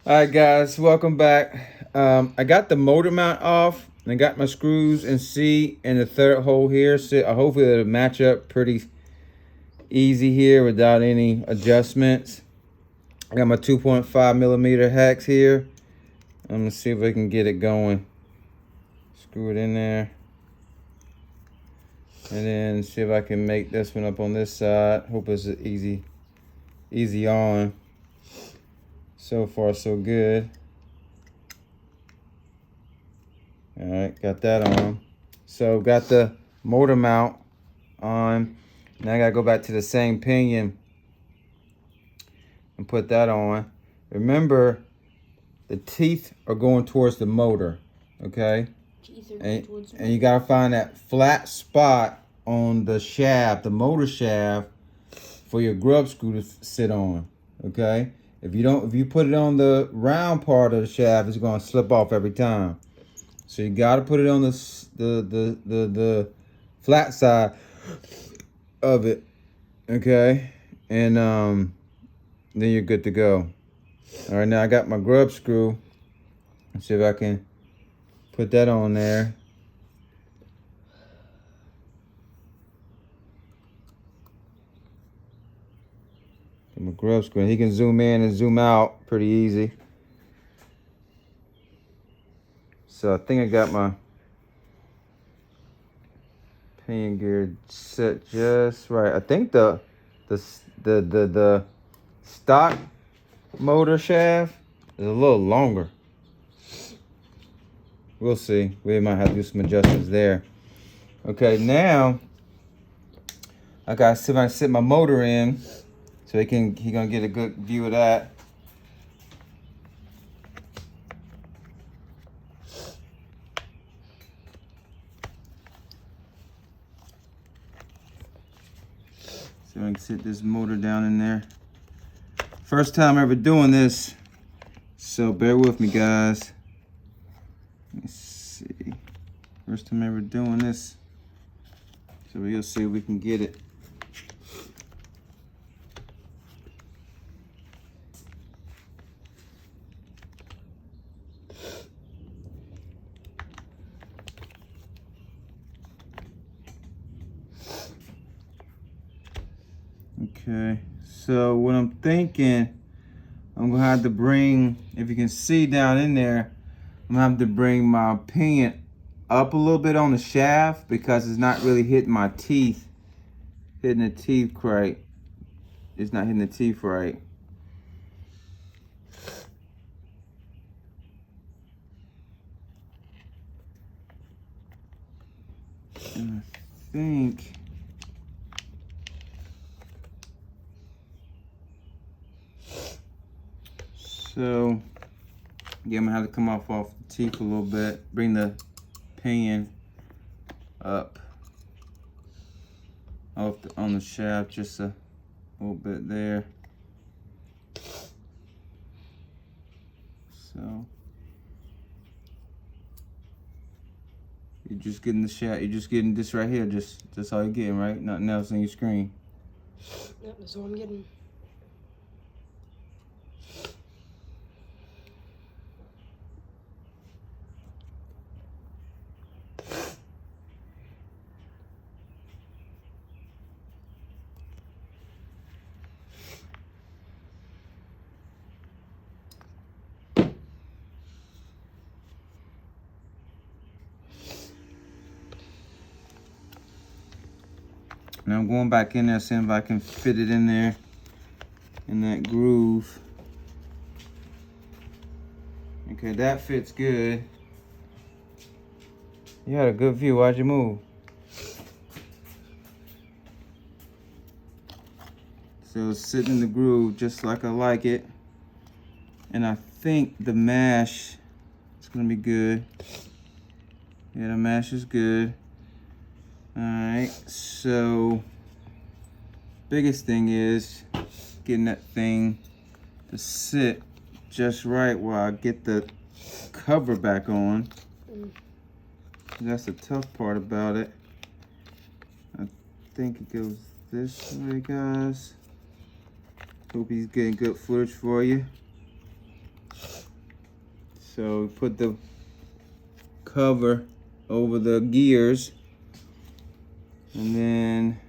All right, guys, welcome back. I got the motor mount off and I got my screws in C and the third hole here. So hopefully it'll match up pretty easy here without any adjustments. I got my 2.5 millimeter hex here. I'm gonna see if I can get it going. Screw it in there. And then see if I can make this one up on this side. Hope it's easy on. So far, so good. All right, got that on. So got the motor mount on. Now I gotta go back to the same pinion and put that on. Remember, the teeth are going towards the motor, okay? And you gotta find that flat spot on the shaft, the motor shaft, for your grub screw to sit on, okay? If you put it on the round part of the shaft, it's gonna slip off every time. So you gotta put it on the flat side of it, okay? And then you're good to go. All right, now I got my grub screw. Let's see if I can put that on there. Get my grub screw. He can zoom in and zoom out pretty easy. So I think I got my pinion gear set just right. I think the stock motor shaft is a little longer. We'll see. We might have to do some adjustments there. Okay, now I gotta sit my motor in so he gonna get a good view of that. So I can sit this motor down in there. First time ever doing this, so bear with me, guys. Let me see. First time ever doing this, so we'll see if we can get it. Okay, so what I'm thinking, I'm gonna have to bring, if you can see down in there, I'm gonna have to bring my pinion up a little bit on the shaft because it's not really hitting my teeth, hitting the teeth right. It's not hitting the teeth right. And I think so. Yeah, I'm gonna have to come off the teeth a little bit. Bring the pinion up on the shaft just a little bit there. So you're just getting the shaft. You're just getting this right here. That's all you're getting, right? Nothing else on your screen. Yep, that's all I'm getting. Now I'm going back in there, seeing if I can fit it in there, in that groove. Okay, that fits good. You had a good view. Why'd you move? So it's sitting in the groove just like I like it. And I think the mash is gonna be good. Yeah, the mash is good. All right, so biggest thing is getting that thing to sit just right while I get the cover back on. That's the tough part about it. I think it goes this way, guys. Hope he's getting good footage for you. So put the cover over the gears, and then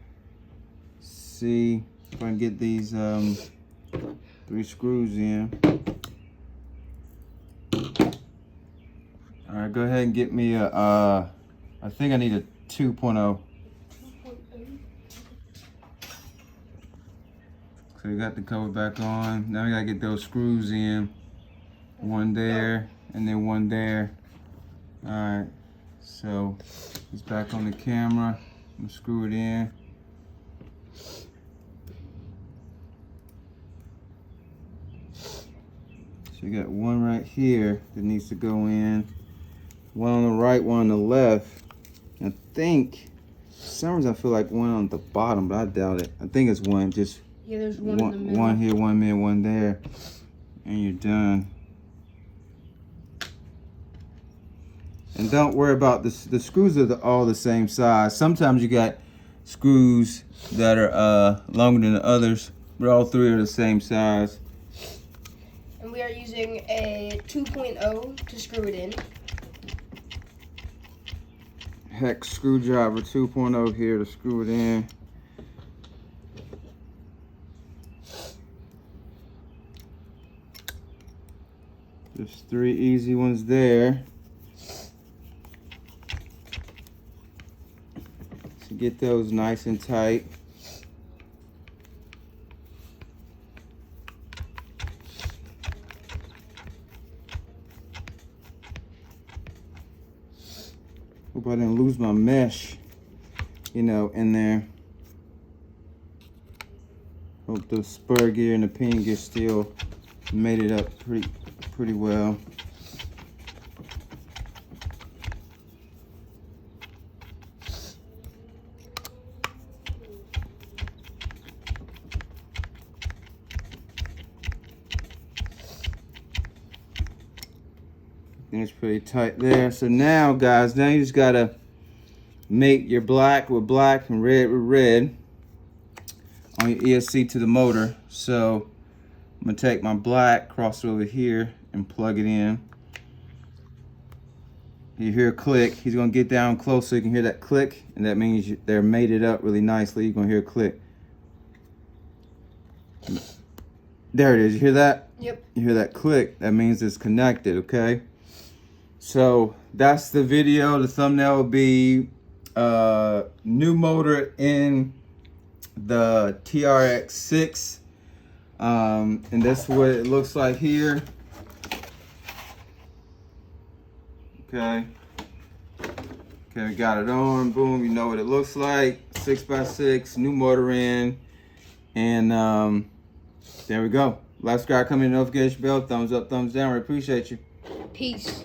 see if I can get these 3 screws in. All right, go ahead and get me a I think I need a 2.0. So we got the cover back on. Now we gotta get those screws in. One there, and then one there. All right, so it's back on the camera. I'm gonna screw it in. So you got one right here that needs to go in. One on the right, one on the left. I think, for some reason I feel like one on the bottom, but I doubt it. I think it's one, just yeah, there's one in the middle. One here, one there, one there, and you're done. And don't worry about this. The screws are all the same size. Sometimes you got screws that are longer than the others, but all 3 are the same size. And we are using a 2.0 to screw it in. Hex screwdriver 2.0 here to screw it in. There's 3 easy ones there. So get those nice and tight. Hope I didn't lose my mesh, you know, in there. Hope the spur gear and the pin gear still made it up pretty well. And it's pretty tight there. So now, guys, now you just gotta make your black with black and red with red on your ESC to the motor. So I'm gonna take my black, cross it over here, and plug it in. You hear a click. He's gonna get down close so you can hear that click, and that means they're mated up really nicely. You're gonna hear a click. There it is. You hear that? Yep. You hear that click? That means it's connected. Okay. So that's the video. The thumbnail will be new motor in the TRX6, and that's what it looks like here. Okay, we got it on. Boom, you know what it looks like. 6x6, new motor in, and there we go. Like, subscribe, comment, notification bell, thumbs up, thumbs down. We appreciate you. Peace.